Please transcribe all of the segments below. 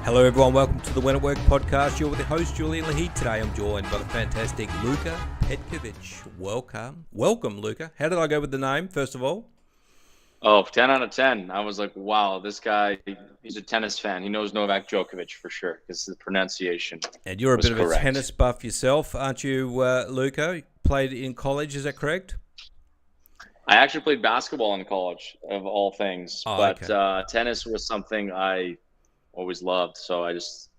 Hello everyone, welcome to the When at Work podcast. You're with the host Julian Lahid. Today I'm joined by the fantastic Luka Petkovic. Welcome Luka. How did I go with the name, first of all? Oh, 10 out of 10. I was like, wow, this guy, he's a tennis fan. He knows Novak Djokovic for sure, because the pronunciation And you're a bit correct. of a tennis buff yourself, aren't you, Luka? Played in college, is that correct? I actually played basketball in college, of all things. Okay. Tennis was something I always loved, so I just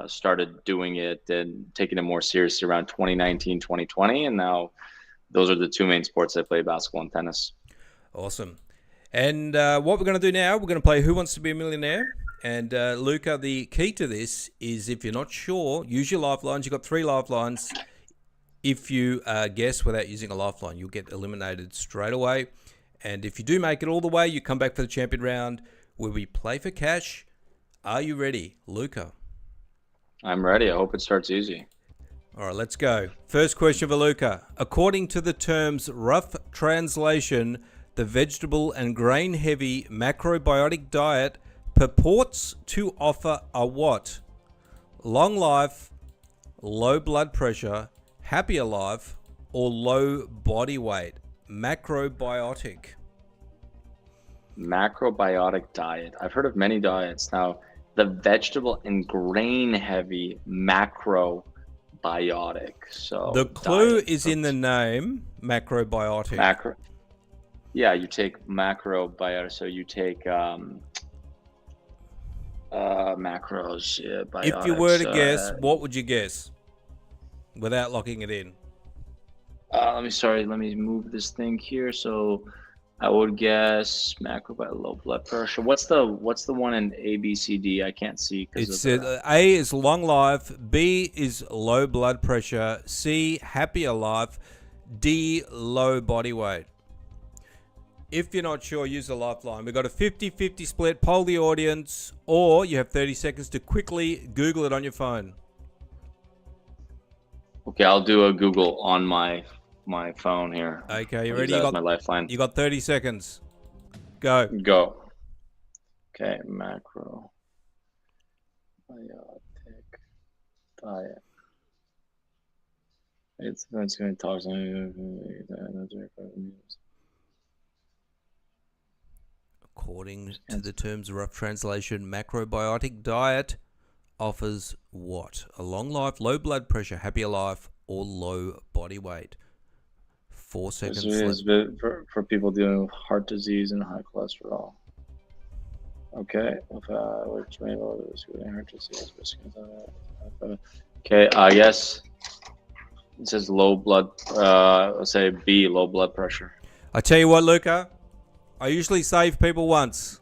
started doing it and taking it more seriously around 2019, 2020, and now those are the two main sports I play, basketball and tennis. Awesome. And what we're going to do now, we're going to play Who Wants to Be a Millionaire? And Luka, the key to this is if you're not sure, use your lifelines. You've got 3 lifelines. If you guess without using a lifeline, you'll get eliminated straight away. And if you do make it all the way, you come back for the champion round where we play for cash. Are you ready, Luka? I'm ready. I hope it starts easy. All right, let's go. First question for Luka. According to the term's rough translation, the vegetable and grain-heavy macrobiotic diet purports to offer a what? Long life, low blood pressure, happier life, or low body weight? Macrobiotic. Macrobiotic diet. I've heard of many diets. Now, the vegetable and grain heavy macrobiotic. So The clue is in the name, macrobiotic. Yeah, you take macrobiotic. So you take macros. Yeah, biotics, If you were to guess, what would you guess without locking it in? Let me move this thing here. So I would guess macrobiotic, low blood pressure. What's the one in A, B, C, D? I can't see. It's A is long life, B is low blood pressure, C happier life, D low body weight. If you're not sure, use the lifeline. We've got a 50-50 split. Poll the audience, or you have 30 seconds to quickly Google it on your phone. Okay, I'll do a Google on my phone here. Okay, you ready? You got my lifeline. You got 30 seconds. Go. Okay, macrobiotic diet. It's going to talk. According to the term's rough translation, macrobiotic diet offers what? A long life, low blood pressure, happier life, or low body weight? 4 seconds left. For people dealing with heart disease and high cholesterol. Okay. Okay, yes. It says low blood, let's say B, low blood pressure. I tell you what, Luka, I usually save people once.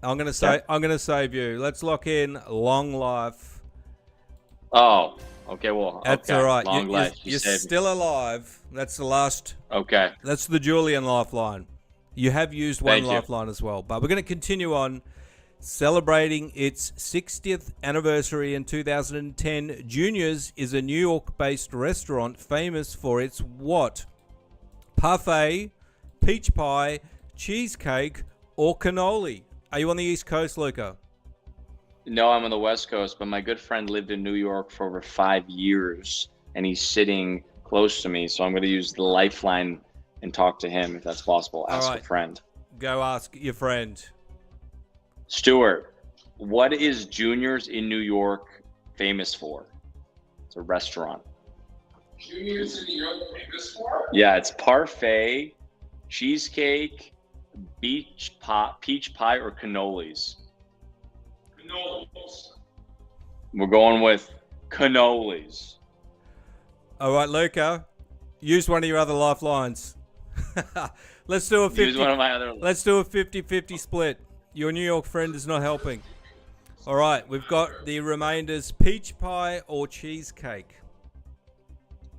I'm gonna save you. Let's lock in long life. Oh, okay. Well, that's okay. All right. Long life. You're still alive. That's the last. Okay. That's the Julian lifeline. You have used one lifeline as well, but we're going to continue on. Celebrating its 60th anniversary in 2010, Junior's is a New York-based restaurant famous for its what? Parfait, peach pie, cheesecake, or cannoli? Are you on the East Coast, Luka? No, I'm on the West Coast, but my good friend lived in New York for over 5 years, and he's sitting close to me, so I'm going to use the lifeline and talk to him if that's possible. Ask a friend. Go ask your friend. Stuart, what is Junior's in New York famous for? It's a restaurant. Junior's in New York famous for? Yeah, it's parfait, cheesecake, peach pie, or cannolis. Cannolis. We're going with cannolis. All right, Luka, use one of your other lifelines. Let's do a 50. Use one of my other. Let's do a 50-50 split. Your New York friend is not helping. All right, we've got the remainders: peach pie or cheesecake.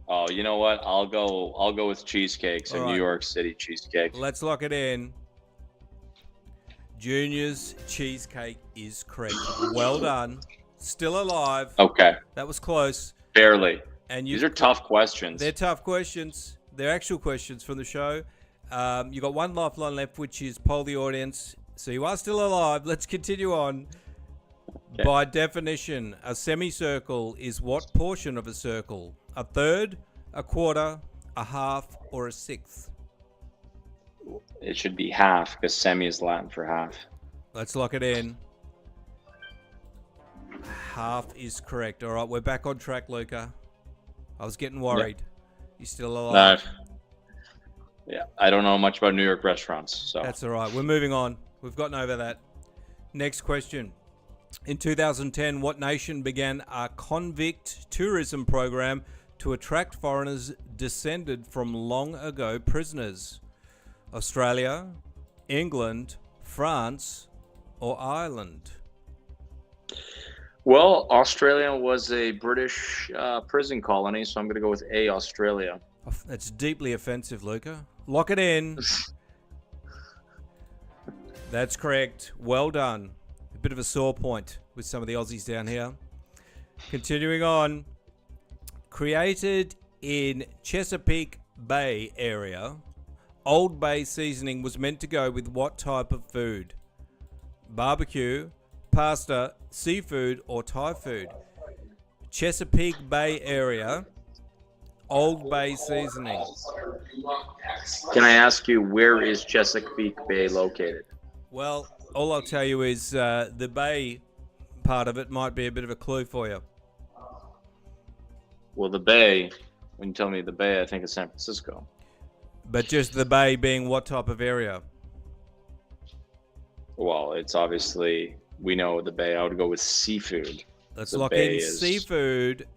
Oh, you know what? I'll go with cheesecake. So New York City cheesecake. Let's lock it in. Junior's cheesecake is correct. Well done. Still alive. Okay. That was close. Barely. And these are tough questions. They're tough questions. They're actual questions from the show. You got one lifeline left, which is poll the audience. So you are still alive. Let's continue on. Okay. By definition, a semicircle is what portion of a circle? A third, a quarter, a half, or a sixth? It should be half because semi is Latin for half. Let's lock it in. Half is correct. All right, we're back on track, Luka. I was getting worried. You still alive? Yeah, I don't know much about New York restaurants, so That's all right. We're moving on. We've gotten over that. Next question. In 2010, what nation began a convict tourism program to attract foreigners descended from long ago prisoners? Australia, England, France, or Ireland? Well, Australia was a British prison colony, so I'm going to go with A, Australia. Oh, that's deeply offensive, Luka. Lock it in. That's correct. Well done. A bit of a sore point with some of the Aussies down here. Continuing on. Created in Chesapeake Bay area, Old Bay seasoning was meant to go with what type of food? Barbecue, pasta, seafood, or Thai food? Chesapeake Bay area, Old Bay seasoning. Can I ask you, where is Chesapeake Bay located? Well, all I'll tell you is the bay part of it might be a bit of a clue for you. Well, the Bay, when you tell me the Bay, I think of San Francisco. But just the bay being what type of area? Well, it's obviously, we know the Bay. I would go with seafood. Let's The lock bay in is- seafood.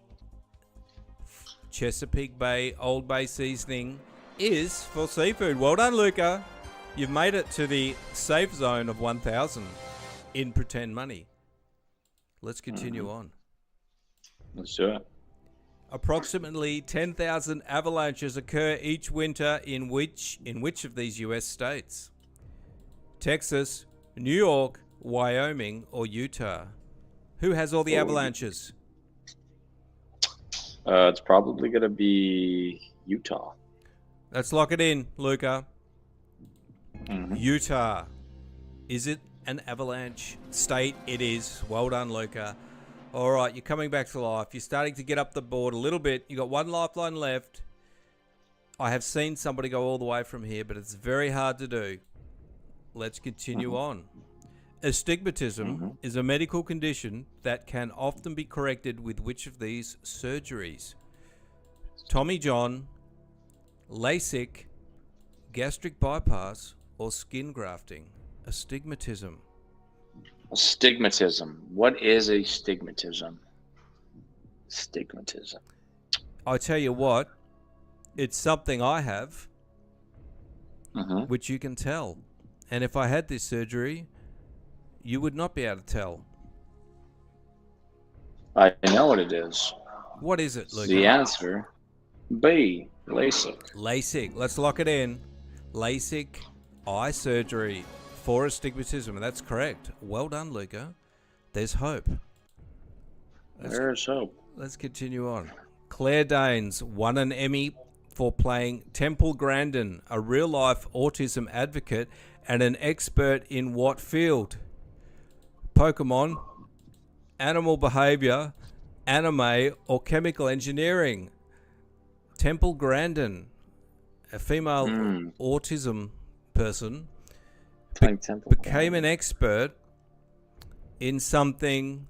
Chesapeake Bay, Old Bay seasoning is for seafood. Well done, Luka. You've made it to the safe zone of 1,000 in pretend money. Let's continue on. Let's do it. Approximately 10,000 avalanches occur each winter in which of these US states? Texas, New York, Wyoming, or Utah? Who has all the avalanches? It's probably going to be Utah. Let's lock it in, Luka. Mhm. Utah. Is it an avalanche state? It is. Well done, Luka. All right, you're coming back to life. You're starting to get up the board a little bit. You got one lifeline left. I have seen somebody go all the way from here, but it's very hard to do. Let's continue on. Astigmatism is a medical condition that can often be corrected with which of these surgeries? Tommy John, LASIK, gastric bypass, or skin grafting? Astigmatism. Astigmatism. What is a stigmatism? Stigmatism. I tell you what, it's something I have, Mhm. which you can tell. And if I had this surgery, you would not be able to tell. I know what it is. What is it, Luka? The answer, B, LASIK. LASIK. Let's lock it in. LASIK eye surgery for astigmatism. That's correct. Well done, Luka. There's hope. There's hope. Let's continue on. Claire Danes won an Emmy for playing Temple Grandin, a real-life autism advocate and an expert in what field? Pokemon, animal behavior, anime, or chemical engineering? Temple Grandin, a female autism person, Playing Temple. became an expert in something,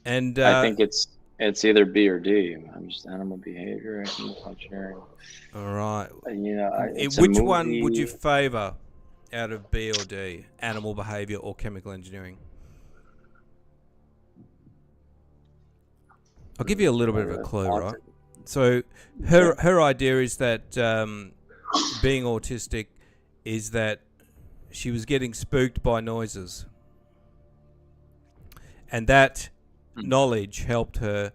and I think it's either B or D. I'm just animal behavior. all right. You know, it's a Which one movie. would you favour out of B or D? Animal behavior or chemical engineering? I'll give you a little bit of a clue, right? So her idea is that being autistic is that she was getting spooked by noises, and that knowledge helped her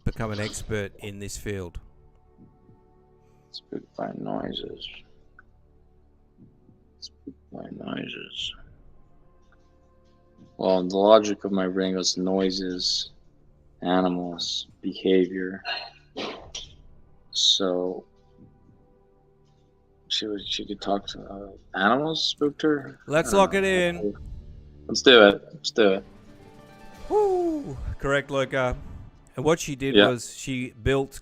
become an expert in this field. Spooked by noises. Spooked by noises. Well, the logic of my brain goes noises, animals, behavior. So she could talk to animals. Spooked her. Let's lock it in. Let's do it. Let's do it. Woo! Correct, Luka. And what she did was she built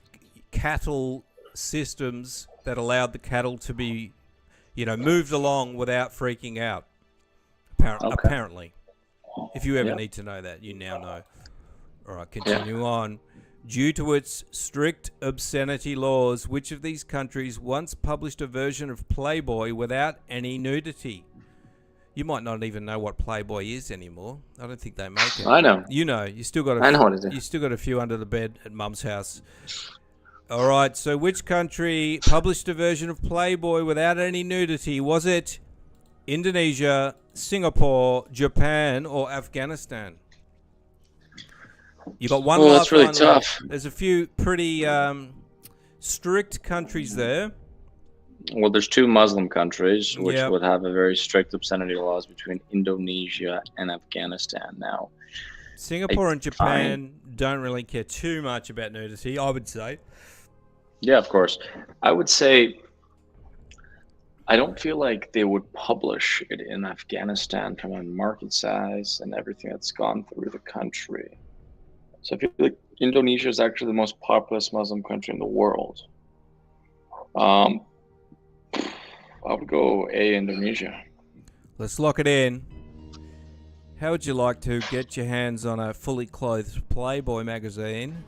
cattle systems that allowed the cattle to be, moved along without freaking out. Apparently. If you ever need to know that, you now know. All right, continue on. Due to its strict obscenity laws, which of these countries once published a version of Playboy without any nudity? You might not even know what Playboy is anymore. I don't think they make it. I know. You know. You still got. I know what it is. You still got a few under the bed at Mum's house. All right. So, which country published a version of Playboy without any nudity? Was it Indonesia, Singapore, Japan, or Afghanistan? You got one. Oh, that's really tough. There's a few pretty strict countries there. Well, there's 2 Muslim countries which would have a very strict obscenity laws between Indonesia and Afghanistan. Now, Singapore and Japan don't really care too much about nudity, I would say. Yeah, of course. I would say I don't feel like they would publish it in Afghanistan from a market size and everything that's gone through the country. So I feel like Indonesia is actually the most populous Muslim country in the world. I would go A, Indonesia. Let's lock it in. How would you like to get your hands on a fully clothed Playboy magazine?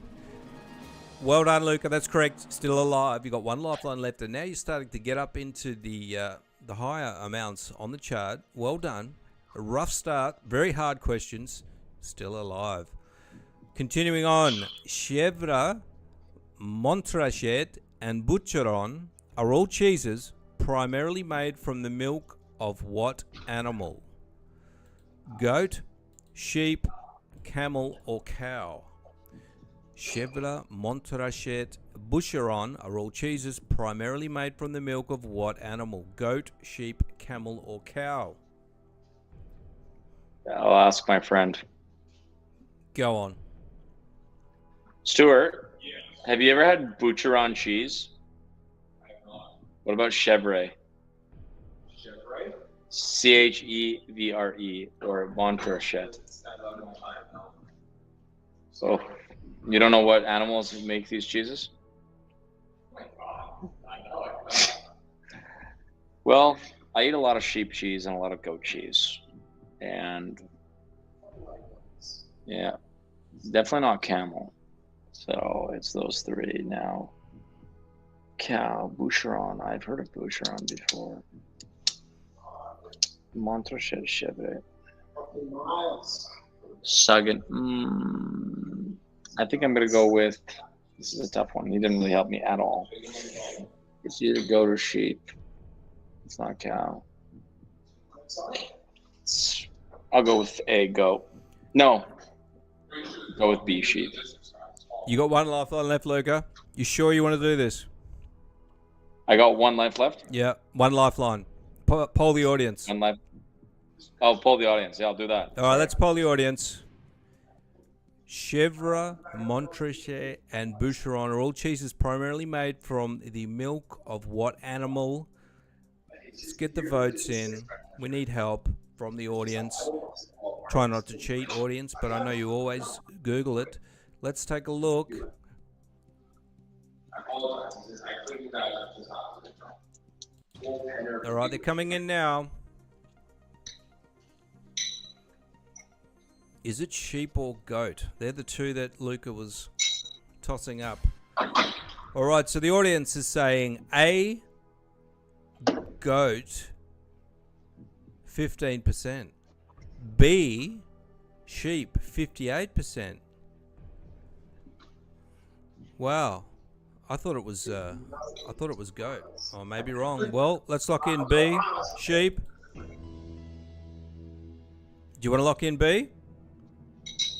Well done, Luka. That's correct. Still alive. You got 1 lifeline left, and now you're starting to get up into the higher amounts on the chart. Well done. A rough start. Very hard questions. Still alive. Continuing on. Chevra, Montrachette, and Butcheron are all cheeses primarily made from the milk of what animal? Goat, sheep, camel, or cow? Chevra, Montrachette, Butcheron are all cheeses primarily made from the milk of what animal? Goat, sheep, camel, or cow? I'll ask my friend. Go on. Stuart, have you ever had Butcheron cheese? What about Chevra? Chevra? Chevre or Montrachette? So, you don't know what animals make these cheeses? Oh my God, I know it. Well, I eat a lot of sheep cheese and a lot of goat cheese. And yeah, definitely not camel. So it's those 3 now. Cow, Butcheron. I've heard of Butcheron before. Montrachette, Chevre. Sagan. I think I'm going to go with, this is a tough one. He didn't really help me at all. It's either goat or sheep. It's not cow. I'll go with A, goat. No. Go with B, sheep. You got 1 lifeline left, Luka. You sure you want to do this? I got 1 life left? Yeah, 1 lifeline. Poll the audience. 1 life. Oh, poll the audience. Yeah, I'll do that. All right, let's poll the audience. Chevra, Montrachette, and Butcheron are all cheeses primarily made from the milk of what animal? Let's get the votes in. We need help from the audience. Try not to cheat, audience, but I know you always Google it. Let's take a look. All right, they're coming in now. Is it sheep or goat? They're the 2 that Luka was tossing up. All right, so the audience is saying A, goat, 15%. B, sheep, 58%. Wow. I thought it was goat. I may be wrong. Well, let's lock in B, sheep. Do you want to lock in B?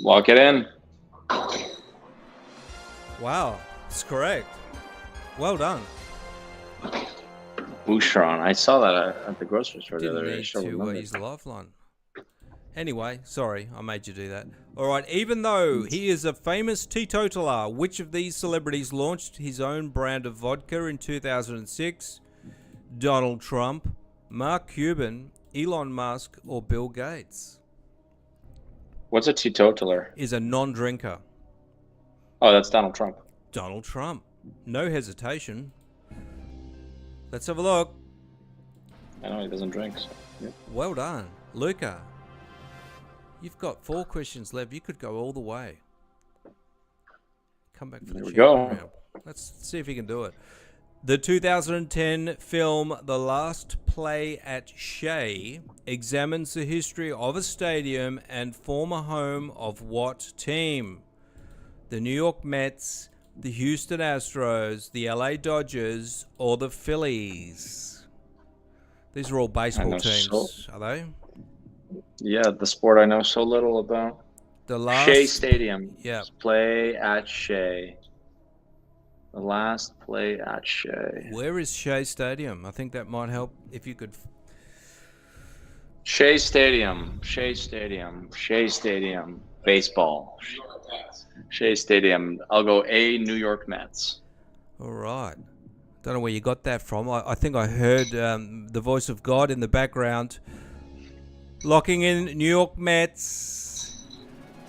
Lock it in. Wow, it's correct. Well done. Butcheron. I saw that at the grocery store the Didn't other day. need to use the lifeline. Anyway, sorry, I made you do that. All right, even though he is a famous teetotaler, which of these celebrities launched his own brand of vodka in 2006? Donald Trump, Mark Cuban, Elon Musk, or Bill Gates? What's a teetotaler? is a non-drinker? Oh, that's Donald Trump. Donald Trump. No hesitation. Let's have a look. I know he doesn't drink. So. Yeah. Well done. Luka, you've got 4 questions left. You could go all the way. Come back for the There we champion go. round. Let's see if he can do it. The 2010 film The Last Play at Shea examines the history of a stadium and former home of what team? The New York Mets, the Houston Astros, the LA Dodgers, or the Phillies? These are all baseball teams, are they? Yeah, the sport I know so little about. The last Shea Stadium. Yeah. Play at Shea. The last play at Shea. Where is Shea Stadium? I think that might help if you could. Shea Stadium. Shea Stadium. Shea Stadium. Baseball. Shea Stadium. I'll go A, New York Mets. All right. Don't know where you got that from. I think I heard the voice of God in the background. Locking in New York Mets.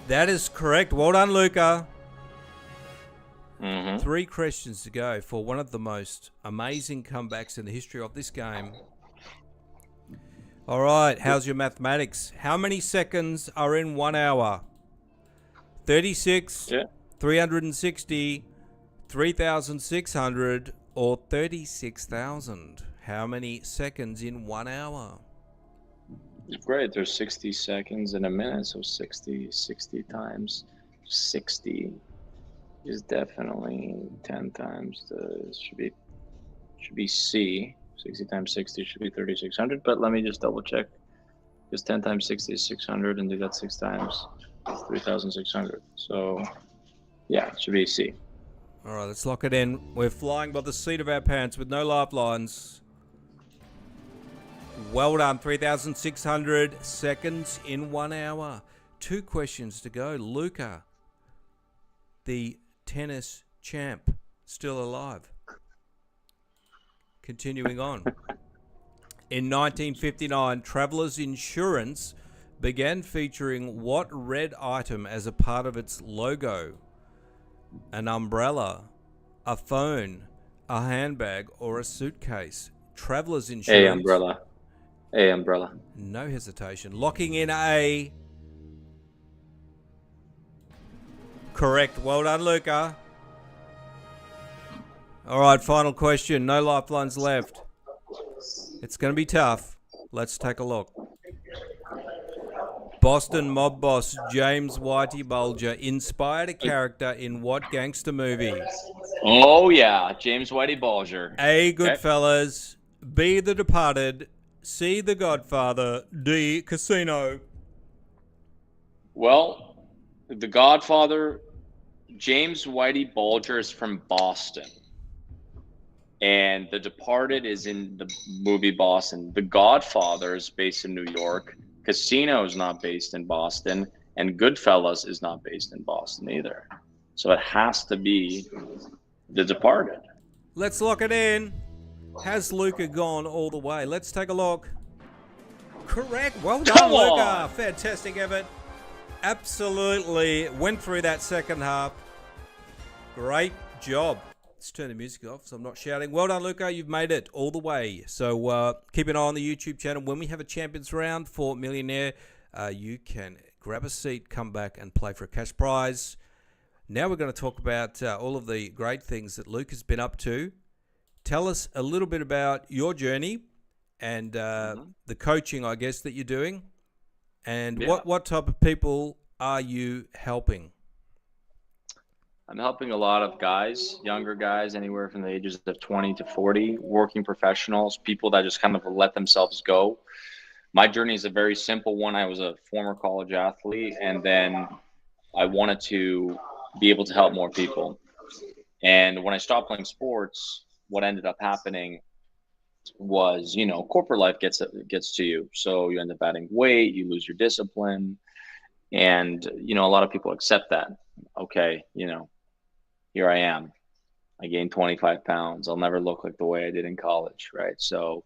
That is correct. Well done, Luka. 3 questions to go for one of the most amazing comebacks in the history of this game. All right. How's your mathematics? How many seconds are in 1 hour? 36, 360, 3,600, or 36,000? How many seconds in 1 hour? Great. There's 60 seconds in a minute, so 60 times 60 is definitely 10 times should be C. 60 times 60 should be 3,600, but let me just double check. Because 10 times 60 is 600, and do that 6 times, 3,600. So, yeah, it should be C. All right, let's lock it in. We're flying by the seat of our pants with no lifelines. Well done, 3,600 seconds in 1 hour. 2 questions to go. Luka, the tennis champ, still alive. Continuing on. In 1959, Travelers Insurance began featuring what red item as a part of its logo? An umbrella, a phone, a handbag, or a suitcase? Travelers Insurance. A umbrella. A umbrella. No hesitation. Locking in A. Correct. Well done, Luka. All right, final question. No lifelines left. It's going to be tough. Let's take a look. Boston mob boss James Whitey Bulger inspired a character in what gangster movie? Oh, yeah. James Whitey Bulger. A, Goodfellas. B, The Departed. C, The Godfather. D, Casino. Well, The Godfather, James Whitey Bulger is from Boston. And The Departed is in the movie Boston. The Godfather is based in New York. Casino is not based in Boston. And Goodfellas is not based in Boston either. So it has to be The Departed. Let's lock it in. Has Luka gone all the way? Let's take a look. Correct. Well done, Luka. Fantastic effort. Absolutely went through that second half. Great job. Let's turn the music off so I'm not shouting. Well done, Luka. You've made it all the way. So keep an eye on the YouTube channel. When we have a champions round for Millionaire, you can grab a seat, come back and play for a cash prize. Now we're going to talk about all of the great things that Luke has been up to. Tell us a little bit about your journey and the coaching, I guess, that you're doing. And what type of people are you helping? I'm helping a lot of guys, younger guys, anywhere from the ages of 20 to 40, working professionals, people that just kind of let themselves go. My journey is a very simple one. I was a former college athlete, and then I wanted to be able to help more people. And when I stopped playing sports, what ended up happening was, corporate life gets to you. So you end up adding weight, you lose your discipline. And, a lot of people accept that. Okay, here I am. I gained 25 pounds. I'll never look like the way I did in college, right? So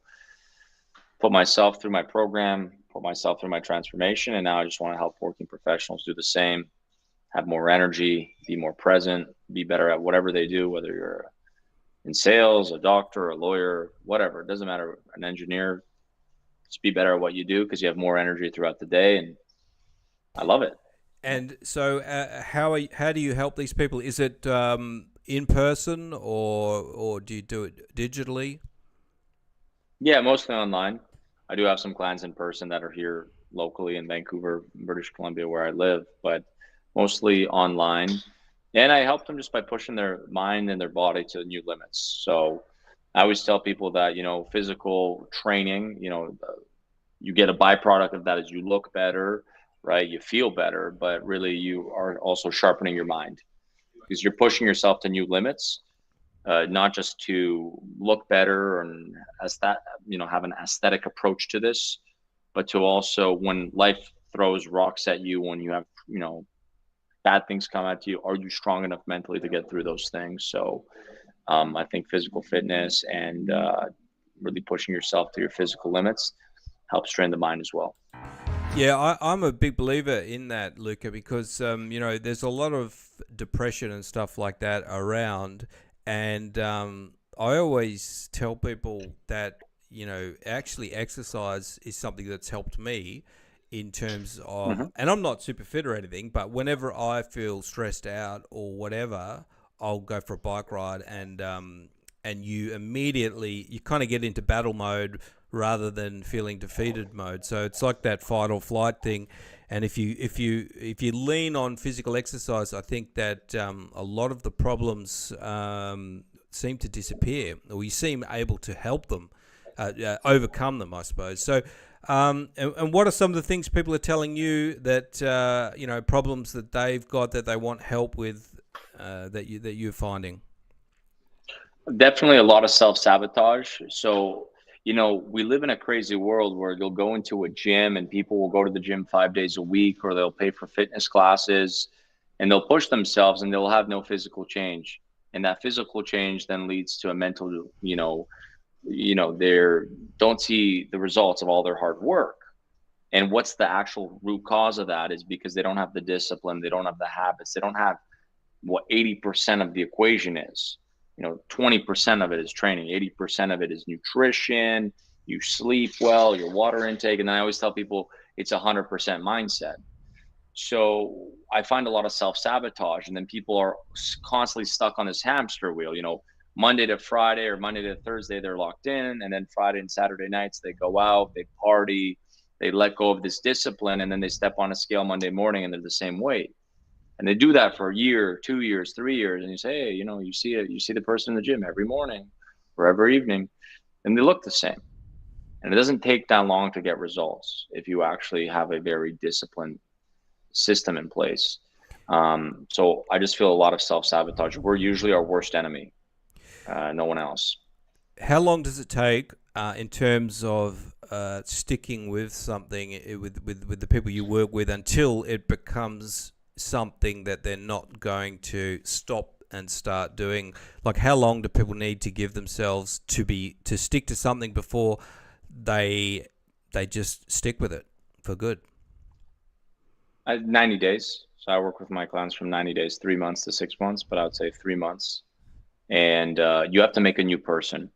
put myself through my program, put myself through my transformation, and now I just want to help working professionals do the same, have more energy, be more present, be better at whatever they do, whether you're in sales, a doctor, a lawyer, whatever. It doesn't matter, an engineer. Just be better at what you do because you have more energy throughout the day, and I love it. And so, how do you help these people? Is it in person, or do you do it digitally? Yeah, mostly online. I do have some clients in person that are here locally in Vancouver, British Columbia, where I live, but mostly online. And I help them just by pushing their mind and their body to new limits. So I always tell people that, physical training, you get a byproduct of that is you look better, right? You feel better, but really you are also sharpening your mind because you're pushing yourself to new limits. Not just to look better and have an aesthetic approach to this, but to also, when life throws rocks at you, when you have, bad things come at you, are you strong enough mentally to get through those things? So I think physical fitness and really pushing yourself to your physical limits helps train the mind as well. Yeah, I'm a big believer in that, Luka, because there's a lot of depression and stuff like that around. And I always tell people that, actually exercise is something that's helped me in terms of, and I'm not super fit or anything, but whenever I feel stressed out or whatever, I'll go for a bike ride, and you immediately, you kind of get into battle mode rather than feeling defeated mode. So it's like that fight or flight thing. And if you lean on physical exercise, I think that a lot of the problems seem to disappear, or you seem able to help them overcome them, I suppose. So, and what are some of the things people are telling you that problems that they've got that they want help with, that you're finding? Definitely a lot of self-sabotage. So, we live in a crazy world where you'll go into a gym and people will go to the gym 5 days a week, or they'll pay for fitness classes and they'll push themselves and they'll have no physical change. And that physical change then leads to a mental, they don't see the results of all their hard work. And what's the actual root cause of that is because they don't have the discipline, they don't have the habits, they don't have what 80% of the equation is. 20% of it is training, 80% of it is nutrition, you sleep well, your water intake. And I always tell people it's 100% mindset. So I find a lot of self-sabotage, and then people are constantly stuck on this hamster wheel. Monday to Friday or Monday to Thursday, they're locked in. And then Friday and Saturday nights, they go out, they party, they let go of this discipline. And then they step on a scale Monday morning and they're the same weight. And they do that for a year, 2 years, 3 years. And you say, hey, you see the person in the gym every morning or every evening, and they look the same. And it doesn't take that long to get results if you actually have a very disciplined system in place. So I just feel a lot of self-sabotage. We're usually our worst enemy, no one else. How long does it take in terms of sticking with something with the people you work with until it becomes something that they're not going to stop and start doing? Like, how long do people need to give themselves to stick to something before they just stick with it for good? 90 days. So I work with my clients from 90 days, 3 months to 6 months, but I would say 3 months. And you have to make a new person,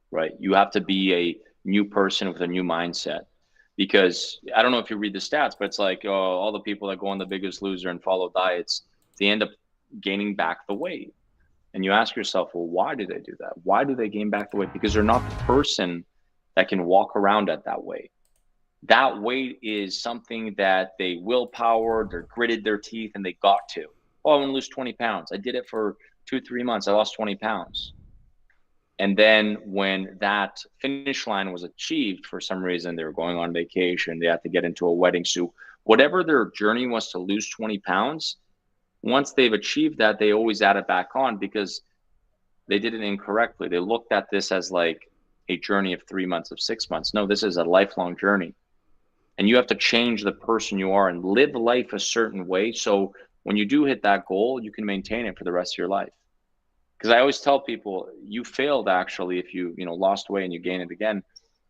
right? You have to be a new person with a new mindset. Because I don't know if you read the stats, but it's like all the people that go on The Biggest Loser and follow diets, they end up gaining back the weight. And you ask yourself, well, why do they do that? Why do they gain back the weight? Because they're not the person that can walk around at that weight. That weight is something that they willpower, they're gritted their teeth, and they got to. Oh, I want to lose 20 pounds. I did it for 2-3 months. I lost 20 pounds. And then when that finish line was achieved, for some reason, they were going on vacation, they had to get into a wedding suit, whatever their journey was to lose 20 pounds, once they've achieved that, they always add it back on because they did it incorrectly. They looked at this as like a journey of 3 months, of 6 months. No, this is a lifelong journey. And you have to change the person you are and live life a certain way. So when you do hit that goal, you can maintain it for the rest of your life. Because I always tell people, you failed actually if you lost weight and you gain it again.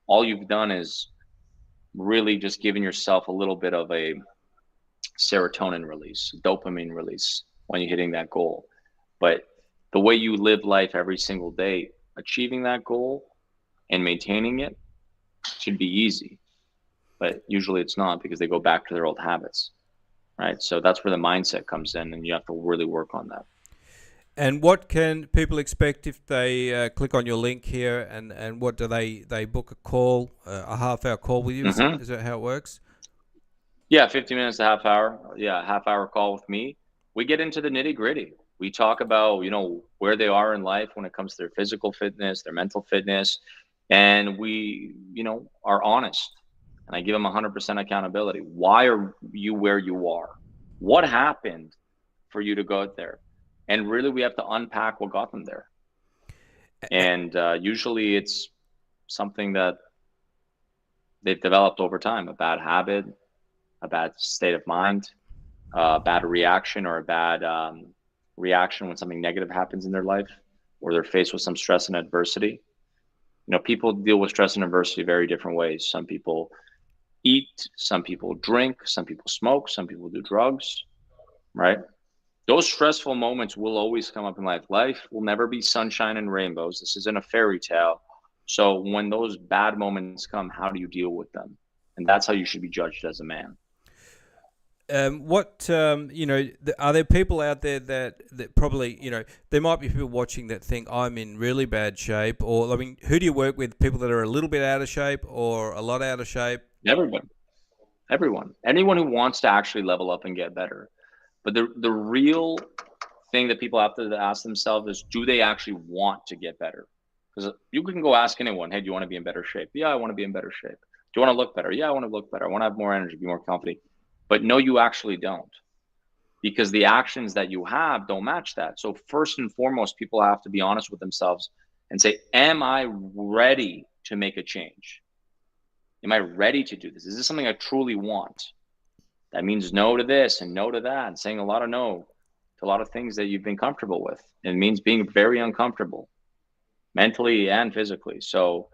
All you've done is really just giving yourself a little bit of a serotonin release, dopamine release when you're hitting that goal. But the way you live life every single day, achieving that goal and maintaining it should be easy. But usually it's not, because they go back to their old habits, right? So that's where the mindset comes in, and you have to really work on that. And what can people expect if they click on your link here? And what do they book a call, a half-hour call with you? Mm-hmm. Is that how it works? Yeah, 50 minutes to half hour. Yeah, half-hour call with me. We get into the nitty-gritty. We talk about, where they are in life when it comes to their physical fitness, their mental fitness, and we, are honest. And I give them 100% accountability. Why are you where you are? What happened for you to go out there? And really, we have to unpack what got them there. And usually it's something that they've developed over time, a bad habit, a bad state of mind, a bad reaction, or a bad reaction when something negative happens in their life, or they're faced with some stress and adversity. People deal with stress and adversity very different ways. Some people eat, some people drink, some people smoke, some people do drugs, right? Those stressful moments will always come up in life. Life will never be sunshine and rainbows. This isn't a fairy tale. So when those bad moments come, how do you deal with them? And that's how you should be judged as a man. Are there people out there that probably, there might be people watching that think I'm in really bad shape, or, who do you work with? People that are a little bit out of shape or a lot out of shape? Everyone, anyone who wants to actually level up and get better. But the real thing that people have to ask themselves is, do they actually want to get better? Because you can go ask anyone, hey, do you want to be in better shape? Yeah, I want to be in better shape. Do you want to look better? Yeah, I want to look better. I want to have more energy, be more confident. But no, you actually don't, because the actions that you have don't match that. So first and foremost, people have to be honest with themselves and say, am I ready to make a change? Am I ready to do this? Is this something I truly want? That means no to this and no to that, and saying a lot of no to a lot of things that you've been comfortable with. It means being very uncomfortable mentally and physically. So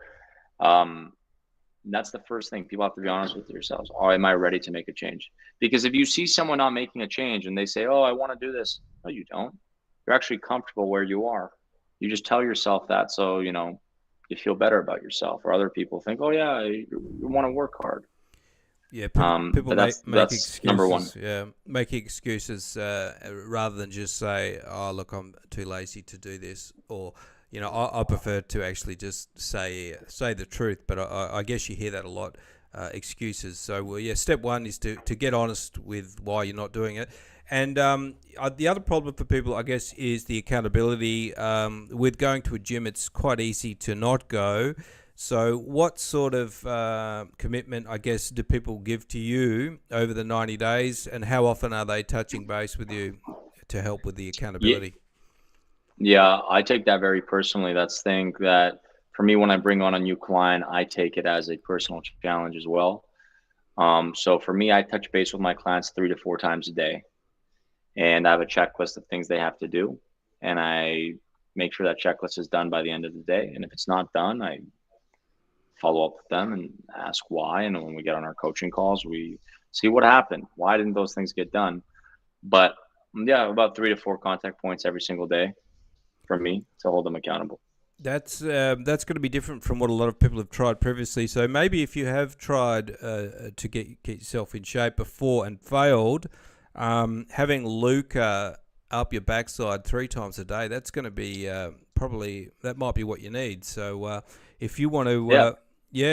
that's the first thing. People have to be honest with yourselves. Oh, am I ready to make a change? Because if you see someone not making a change and they say, oh, I want to do this. No, you don't. You're actually comfortable where you are. You just tell yourself that so, you feel better about yourself, or other people think, oh, yeah, you want to work hard. Yeah, people make excuses. Number one. Yeah, making excuses rather than just say, "Oh, look, I'm too lazy to do this," or I prefer to actually just say the truth. But I guess you hear that a lot, excuses. So step one is to get honest with why you're not doing it. And the other problem for people, I guess, is the accountability. With going to a gym, it's quite easy to not go. So what sort of commitment, I guess, do people give to you over the 90 days, and how often are they touching base with you to help with the accountability? Yeah, I take that very personally. That's the thing that for me, when I bring on a new client, I take it as a personal challenge as well. So for me, I touch base with my clients 3 to 4 times a day, and I have a checklist of things they have to do, and I make sure that checklist is done by the end of the day. And if it's not done, I follow up with them and ask why. And when we get on our coaching calls, we see what happened. Why didn't those things get done? But yeah, about 3 to 4 contact points every single day for me to hold them accountable. That's going to be different from what a lot of people have tried previously. So maybe if you have tried to get yourself in shape before and failed, having Luka up your backside 3 times a day, that's going to be probably, that might be what you need. So if you want to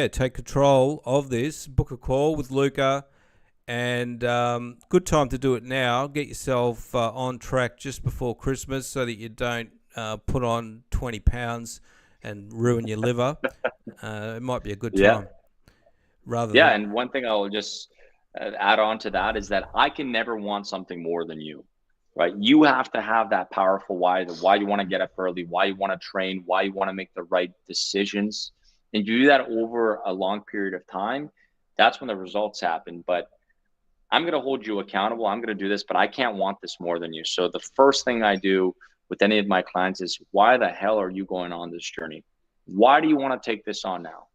take control of this, book a call with Luka, and good time to do it now. Get yourself on track just before Christmas so that you don't put on 20 pounds and ruin your liver. It might be a good time. And one thing I'll just add on to that is that I can never want something more than you, right? You have to have that powerful why, the why you want to get up early, why you want to train, why you want to make the right decisions. And you do that over a long period of time, that's when the results happen. But I'm going to hold you accountable. I'm going to do this, but I can't want this more than you. So the first thing I do with any of my clients is, why the hell are you going on this journey? Why do you want to take this on now?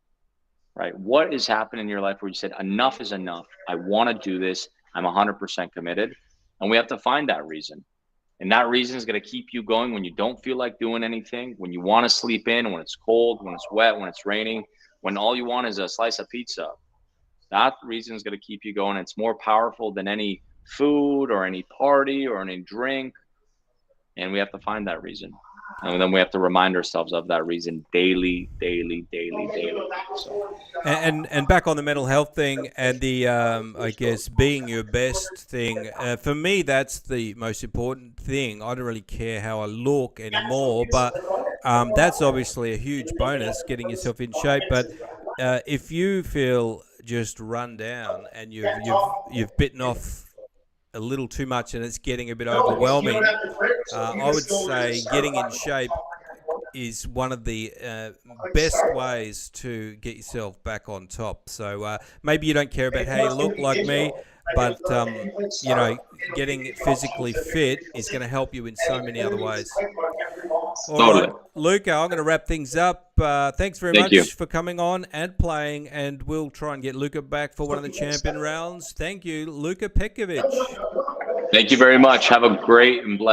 right? What is happening in your life where you said, enough is enough. I want to do this. I'm 100% committed. And we have to find that reason. And that reason is going to keep you going when you don't feel like doing anything, when you want to sleep in, when it's cold, when it's wet, when it's raining, when all you want is a slice of pizza. That reason is going to keep you going. It's more powerful than any food or any party or any drink. And we have to find that reason. And then we have to remind ourselves of that reason daily. So. And back on the mental health thing and the, I guess, being your best thing, for me, that's the most important thing. I don't really care how I look anymore, but that's obviously a huge bonus, getting yourself in shape. But if you feel just run down and you've bitten off a little too much and it's getting a bit overwhelming, I would say getting in shape is one of the best ways to get yourself back on top. So maybe you don't care about how you look like me, but you know, getting physically fit is going to help you in so many other ways. All right, Luka, I'm going to wrap things up. Thanks very much for coming on and playing, and we'll try and get Luka back for one of the champion rounds. Thank you, Luka Petkovic. Thank you very much. Have a great and blessed